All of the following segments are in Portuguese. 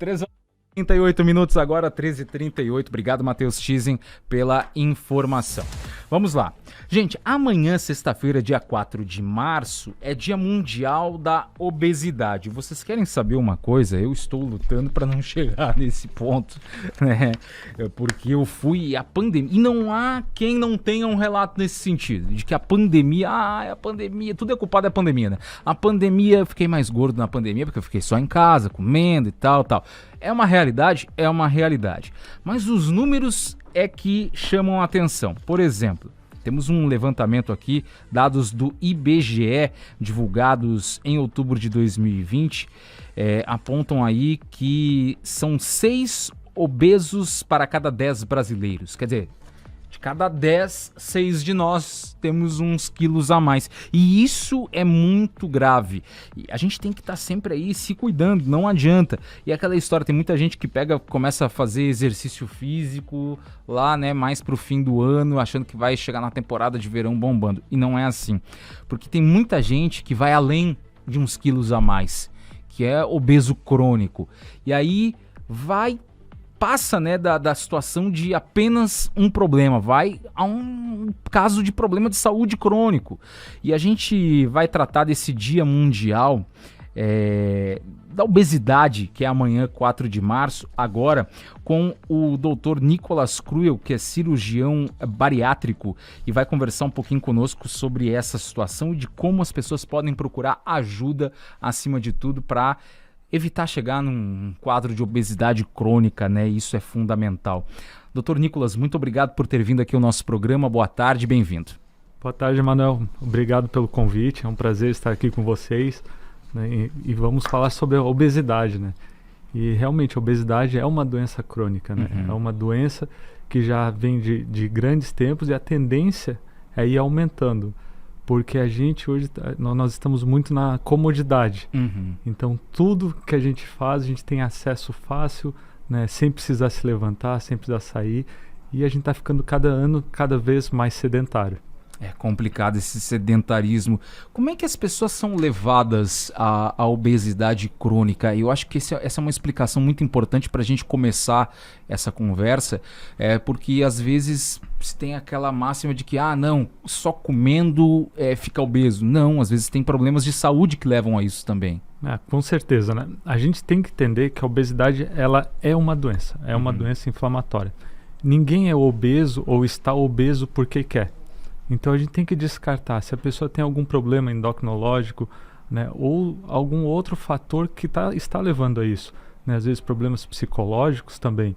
3 horas e 38 minutos agora, 13h38. Obrigado, Matheus Chizen, pela informação. Vamos lá. Gente, amanhã, sexta-feira, dia 4 de março, é Dia Mundial da Obesidade. Vocês querem saber uma coisa? Eu estou lutando para não chegar nesse ponto, né? Porque eu fui a pandemia. E não há quem não tenha um relato nesse sentido, de que a pandemia, a pandemia, tudo é culpado da pandemia, né? A pandemia, eu fiquei mais gordo na pandemia porque eu fiquei só em casa, comendo e tal, tal. É uma realidade? É uma realidade. Mas os números é que chamam a atenção. Por exemplo, temos um levantamento aqui, dados do IBGE, divulgados em outubro de 2020, apontam aí que são 6 obesos para cada 10 brasileiros. Quer dizer, de cada 10, 6 de nós temos uns quilos a mais. E isso é muito grave. E a gente tem que estar sempre aí se cuidando, não adianta. E aquela história, tem muita gente que começa a fazer exercício físico lá, né, mais pro fim do ano, achando que vai chegar na temporada de verão bombando. E não é assim. Porque tem muita gente que vai além de uns quilos a mais, que é obeso crônico. E aí passa, né, da situação de apenas um problema, vai a um caso de problema de saúde crônico. E a gente vai tratar desse Dia Mundial da Obesidade, que é amanhã, 4 de março, agora, com o Dr. Nicolas Cruel, que é cirurgião bariátrico, e vai conversar um pouquinho conosco sobre essa situação e de como as pessoas podem procurar ajuda, acima de tudo, para evitar chegar num quadro de obesidade crônica, né? Isso é fundamental. Dr. Nicolas, muito obrigado por ter vindo aqui ao nosso programa. Boa tarde, bem-vindo. Boa tarde, Manuel. Obrigado pelo convite. É um prazer estar aqui com vocês, né? E vamos falar sobre a obesidade, né? E realmente a obesidade é uma doença crônica, né? É uma doença que já vem de grandes tempos e a tendência é ir aumentando. Porque a gente hoje, nós estamos muito na comodidade. Então tudo que a gente faz, a gente tem acesso fácil, né, sem precisar se levantar, sem precisar sair. E a gente está ficando cada ano cada vez mais sedentário. É complicado esse sedentarismo. Como é que as pessoas são levadas à obesidade crônica? Eu acho que essa é uma explicação muito importante para a gente começar essa conversa, porque às vezes se tem aquela máxima de que, não, só comendo fica obeso. Não, às vezes tem problemas de saúde que levam a isso também. Com certeza, né? A gente tem que entender que a obesidade, ela é uma doença, é uma doença inflamatória. Ninguém é obeso ou está obeso porque quer. Então a gente tem que descartar se a pessoa tem algum problema endocrinológico, né, ou algum outro fator que está levando a isso, né, às vezes problemas psicológicos também.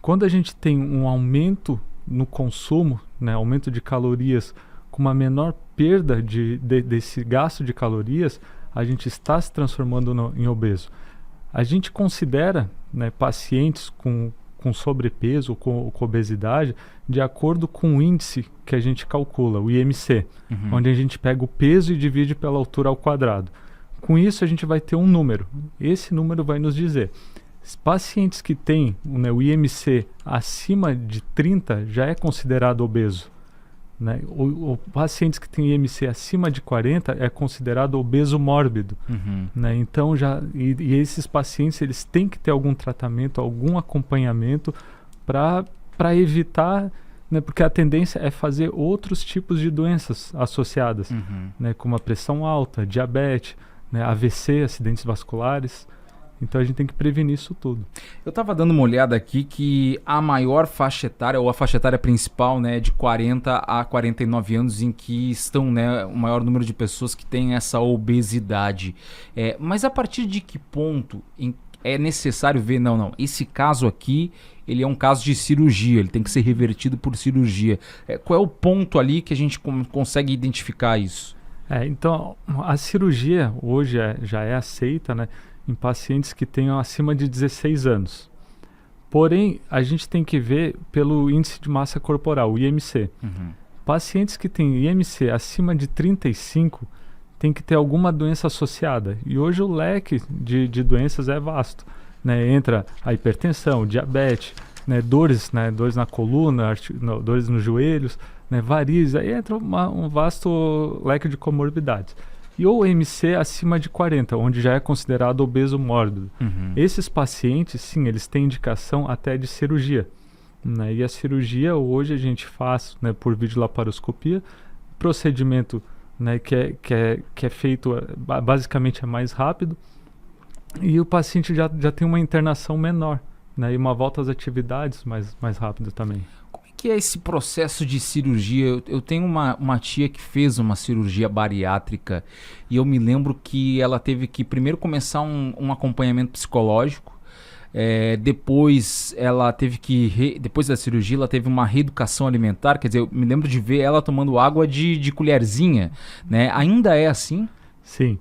Quando a gente tem um aumento no consumo, né, aumento de calorias com uma menor perda desse gasto de calorias, a gente está se transformando em obeso. A gente considera, né, pacientes com sobrepeso ou com obesidade de acordo com o índice que a gente calcula, o IMC, onde a gente pega o peso e divide pela altura ao quadrado. Com isso a gente vai ter um número. Esse número vai nos dizer, pacientes que têm, né, o IMC acima de 30 já é considerado obeso. Né? O pacientes que têm IMC acima de 40 é considerado obeso mórbido. Né? Então e esses pacientes eles têm que ter algum tratamento, algum acompanhamento para evitar, né? Porque a tendência é fazer outros tipos de doenças associadas, né? Como a pressão alta, diabetes, né? AVC, acidentes vasculares. Então a gente tem que prevenir isso tudo. Eu estava dando uma olhada aqui que a maior faixa etária, ou a faixa etária principal, né, de 40 a 49 anos, em que estão, né, o maior número de pessoas que têm essa obesidade. Mas a partir de que ponto é necessário ver, não, esse caso aqui, ele é um caso de cirurgia, ele tem que ser revertido por cirurgia. Qual é o ponto ali que a gente consegue identificar isso? Então, a cirurgia hoje já é aceita, né, em pacientes que tenham acima de 16 anos. Porém, a gente tem que ver pelo índice de massa corporal, o IMC. Pacientes que têm IMC acima de 35 tem que ter alguma doença associada. E hoje o leque de doenças é vasto. Né? Entra a hipertensão, o diabetes, né? Dores na coluna, dores nos joelhos, né? Varizes. Aí entra um vasto leque de comorbidades. e ou MC acima de 40, onde já é considerado obeso mórbido. Esses pacientes, sim, eles têm indicação até de cirurgia, né? E a cirurgia hoje a gente faz, né, por videolaparoscopia, procedimento, né, que é feito basicamente é mais rápido, e o paciente já tem uma internação menor, né, e uma volta às atividades mais rápido também. Como é que é esse processo de cirurgia? Eu tenho uma tia que fez uma cirurgia bariátrica e eu me lembro que ela teve que primeiro começar um acompanhamento psicológico. Depois ela teve que, depois da cirurgia, ela teve uma reeducação alimentar. Quer dizer, eu me lembro de ver ela tomando água de colherzinha, né? Ainda é assim? Sim.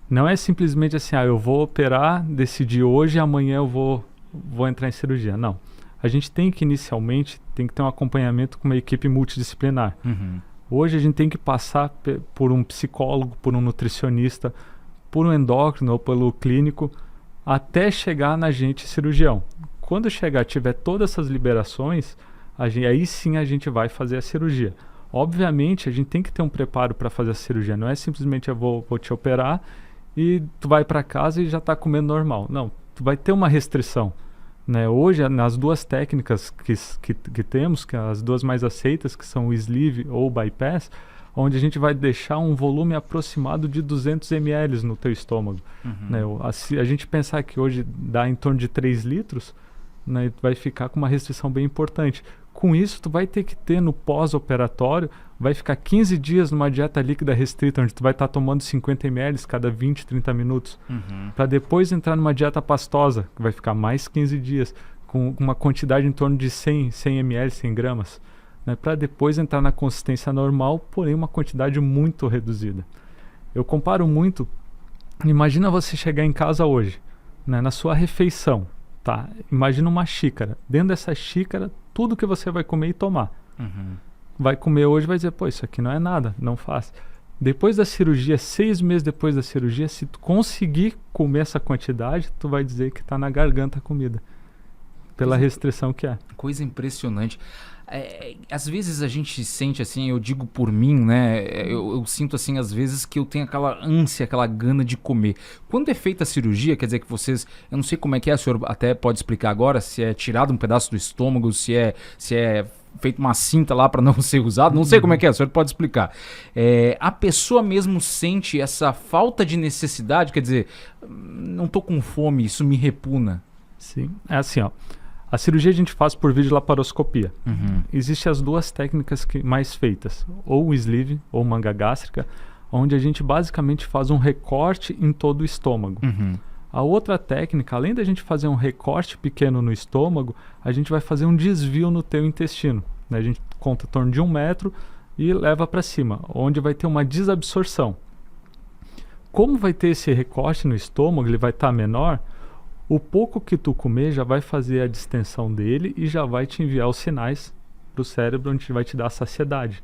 Não é simplesmente assim, eu vou operar, decidi hoje e amanhã eu vou entrar em cirurgia. Não. A gente tem que, inicialmente, ter um acompanhamento com uma equipe multidisciplinar. Hoje a gente tem que passar por um psicólogo, por um nutricionista, por um endócrino ou pelo clínico, até chegar na gente cirurgião. Quando chegar, tiver todas essas liberações, aí sim a gente vai fazer a cirurgia. Obviamente, a gente tem que ter um preparo para fazer a cirurgia. Não é simplesmente eu vou te operar e tu vai para casa e já está comendo normal. Não, tu vai ter uma restrição, né? Hoje, nas duas técnicas que temos, que as duas mais aceitas, que são o sleeve ou o bypass, onde a gente vai deixar um volume aproximado de 200 ml no teu estômago. Né? A gente pensar que hoje dá em torno de 3 litros, né, vai ficar com uma restrição bem importante. Com isso, tu vai ter que ter no pós-operatório, vai ficar 15 dias numa dieta líquida restrita, onde tu vai estar tomando 50 ml cada 20, 30 minutos, para depois entrar numa dieta pastosa, que vai ficar mais 15 dias, com uma quantidade em torno de 100 ml, 100 gramas. Né, para depois entrar na consistência normal, porém uma quantidade muito reduzida. Eu comparo muito, imagina você chegar em casa hoje, né, na sua refeição, tá? Imagina uma xícara, dentro dessa xícara, tudo que você vai comer e tomar. Vai comer hoje, vai dizer, pô, isso aqui não é nada, não faz. Depois da cirurgia, 6 meses depois da cirurgia, se tu conseguir comer essa quantidade, tu vai dizer que está na garganta a comida, pela restrição que é. Coisa impressionante. Às vezes a gente sente assim, eu digo por mim, né? Eu sinto assim, às vezes, que eu tenho aquela ânsia, aquela gana de comer. Quando é feita a cirurgia, quer dizer que vocês, eu não sei como é que é, o senhor até pode explicar agora, se é tirado um pedaço do estômago, se é feito uma cinta lá para não ser usado, não sei como é que é, o senhor pode explicar. A pessoa mesmo sente essa falta de necessidade, quer dizer, não tô com fome, isso me repugna. Sim, é assim, ó. A cirurgia a gente faz por videolaparoscopia. Existem as duas técnicas mais feitas, ou o sleeve ou manga gástrica, onde a gente basicamente faz um recorte em todo o estômago. A outra técnica, além da gente fazer um recorte pequeno no estômago, a gente vai fazer um desvio no teu intestino. Né? A gente conta em torno de 1 metro e leva para cima, onde vai ter uma desabsorção. Como vai ter esse recorte no estômago, ele vai estar menor, o pouco que tu comer já vai fazer a distensão dele e já vai te enviar os sinais para o cérebro, onde vai te dar a saciedade.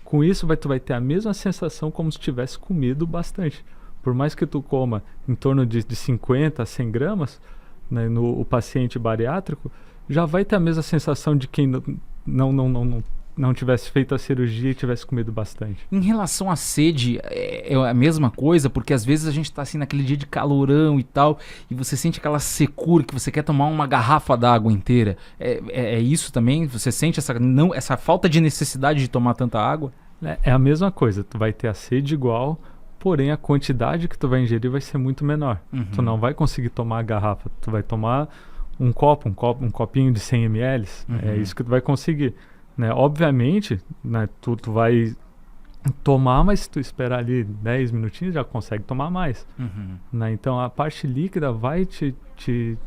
Com isso, tu vai ter a mesma sensação como se tivesse comido bastante. Por mais que tu coma em torno de 50 a 100 gramas, né, o paciente bariátrico, já vai ter a mesma sensação de quem não tivesse feito a cirurgia e tivesse comido bastante. Em relação à sede, é a mesma coisa, porque às vezes a gente tá assim naquele dia de calorão e tal, e você sente aquela secura que você quer tomar uma garrafa d'água inteira. É isso também? Você sente essa falta de necessidade de tomar tanta água? É a mesma coisa, tu vai ter a sede igual, porém a quantidade que tu vai ingerir vai ser muito menor. Tu não vai conseguir tomar a garrafa, tu vai tomar um copinho de 100 ml, é isso que tu vai conseguir. Né? Obviamente, né, tu vai tomar, mas se tu esperar ali 10 minutinhos, já consegue tomar mais. Né? Então a parte líquida vai te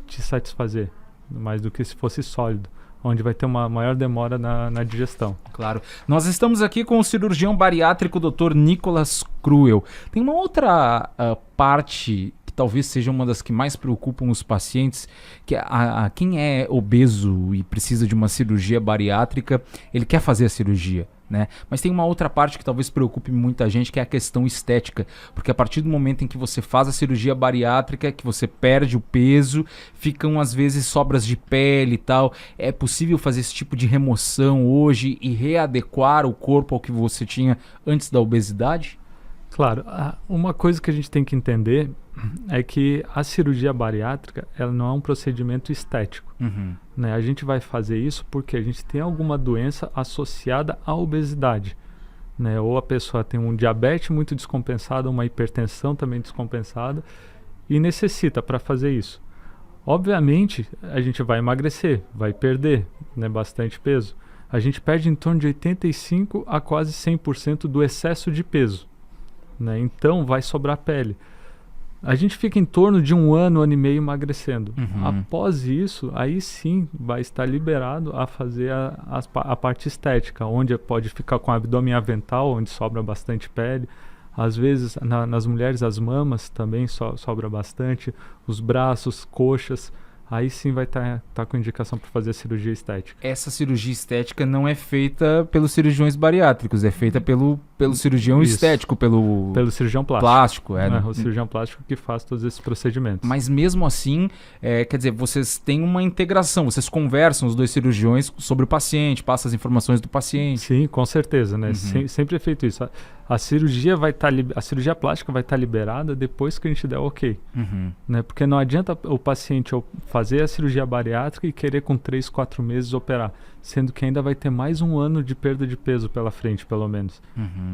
satisfazer, mais do que se fosse sólido, onde vai ter uma maior demora na digestão. Claro. Nós estamos aqui com o cirurgião bariátrico Dr. Nicolas Cruel. Tem uma outra parte que talvez seja uma das que mais preocupam os pacientes, que quem é obeso e precisa de uma cirurgia bariátrica, ele quer fazer a cirurgia, né? Mas tem uma outra parte que talvez preocupe muita gente, que é a questão estética, porque a partir do momento em que você faz a cirurgia bariátrica, que você perde o peso, ficam às vezes sobras de pele e tal. É possível fazer esse tipo de remoção hoje e readequar o corpo ao que você tinha antes da obesidade? Claro, uma coisa que a gente tem que entender é que a cirurgia bariátrica ela não é um procedimento estético. Né? A gente vai fazer isso porque a gente tem alguma doença associada à obesidade. Né? Ou a pessoa tem um diabetes muito descompensado, uma hipertensão também descompensada e necessita para fazer isso. Obviamente, a gente vai emagrecer, vai perder, né, bastante peso. A gente perde em torno de 85% a quase 100% do excesso de peso. Né? Então, vai sobrar pele. A gente fica em torno de 1 ano, 1 ano e meio emagrecendo. Após isso, aí sim vai estar liberado a fazer a parte estética, onde pode ficar com o abdômen avental, onde sobra bastante pele. Às vezes, nas mulheres, as mamas também sobra bastante, os braços, coxas. Aí sim vai estar com indicação para fazer a cirurgia estética. Essa cirurgia estética não é feita pelos cirurgiões bariátricos, é feita pelo cirurgião estético, pelo cirurgião plástico. O cirurgião plástico que faz todos esses procedimentos. Mas mesmo assim, quer dizer, vocês têm uma integração, vocês conversam, os dois cirurgiões, sobre o paciente, passam as informações do paciente. Sim, com certeza, né? Sempre é feito isso. A cirurgia a cirurgia plástica vai estar liberada depois que a gente der o ok. Né? Porque não adianta o paciente fazer a cirurgia bariátrica e querer com 3, 4 meses operar, sendo que ainda vai ter mais 1 ano de perda de peso pela frente, pelo menos.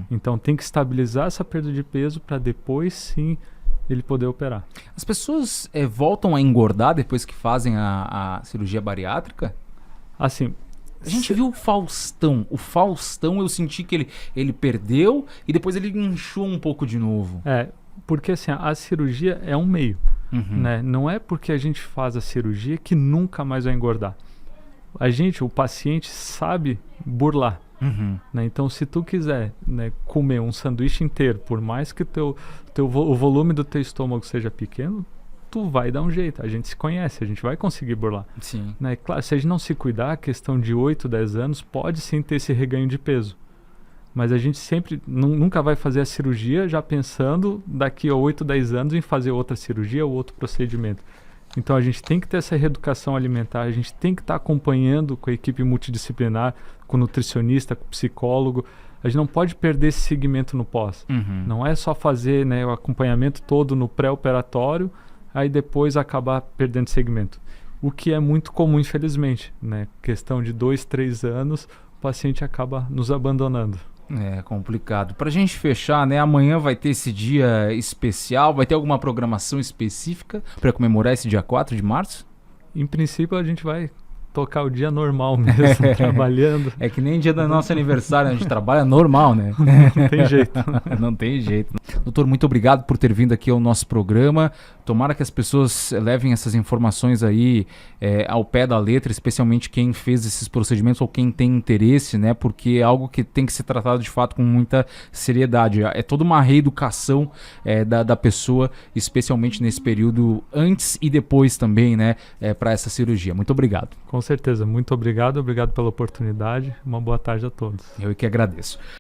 Então tem que estabilizar essa perda de peso para depois sim ele poder operar. As pessoas voltam a engordar depois que fazem a cirurgia bariátrica? Assim, a gente viu o Faustão. O Faustão eu senti que ele perdeu e depois ele inchou um pouco de novo. Porque assim, a cirurgia é um meio. Né? Não é porque a gente faz a cirurgia que nunca mais vai engordar. O paciente sabe burlar. Né? Então, se tu quiser, né, comer um sanduíche inteiro, por mais que o volume do teu estômago seja pequeno, tu vai dar um jeito. A gente se conhece, a gente vai conseguir burlar. Sim. Né? Claro, se a gente não se cuidar, a questão de 8, 10 anos, pode sim ter esse reganho de peso. Mas a gente sempre, nunca vai fazer a cirurgia já pensando daqui a 8, 10 anos em fazer outra cirurgia ou outro procedimento. Então a gente tem que ter essa reeducação alimentar, a gente tem que estar acompanhando com a equipe multidisciplinar, com o nutricionista, com o psicólogo. A gente não pode perder esse segmento no pós. Não é só fazer, né, o acompanhamento todo no pré-operatório, aí depois acabar perdendo segmento. O que é muito comum, infelizmente. Né? Questão de 2, 3 anos, o paciente acaba nos abandonando. É complicado. Pra gente fechar, né? Amanhã vai ter esse dia especial. Vai ter alguma programação específica para comemorar esse dia 4 de março? Em princípio, a gente vai tocar o dia normal mesmo, trabalhando. É que nem dia do nosso aniversário, a gente trabalha normal, né? Não tem jeito. Não tem jeito. Doutor, muito obrigado por ter vindo aqui ao nosso programa. Tomara que as pessoas levem essas informações aí ao pé da letra, especialmente quem fez esses procedimentos ou quem tem interesse, né? Porque é algo que tem que ser tratado de fato com muita seriedade. É toda uma reeducação da pessoa, especialmente nesse período antes e depois também, né? Para essa cirurgia. Muito obrigado. Com certeza. Muito obrigado pela oportunidade. Uma boa tarde a todos. Eu que agradeço.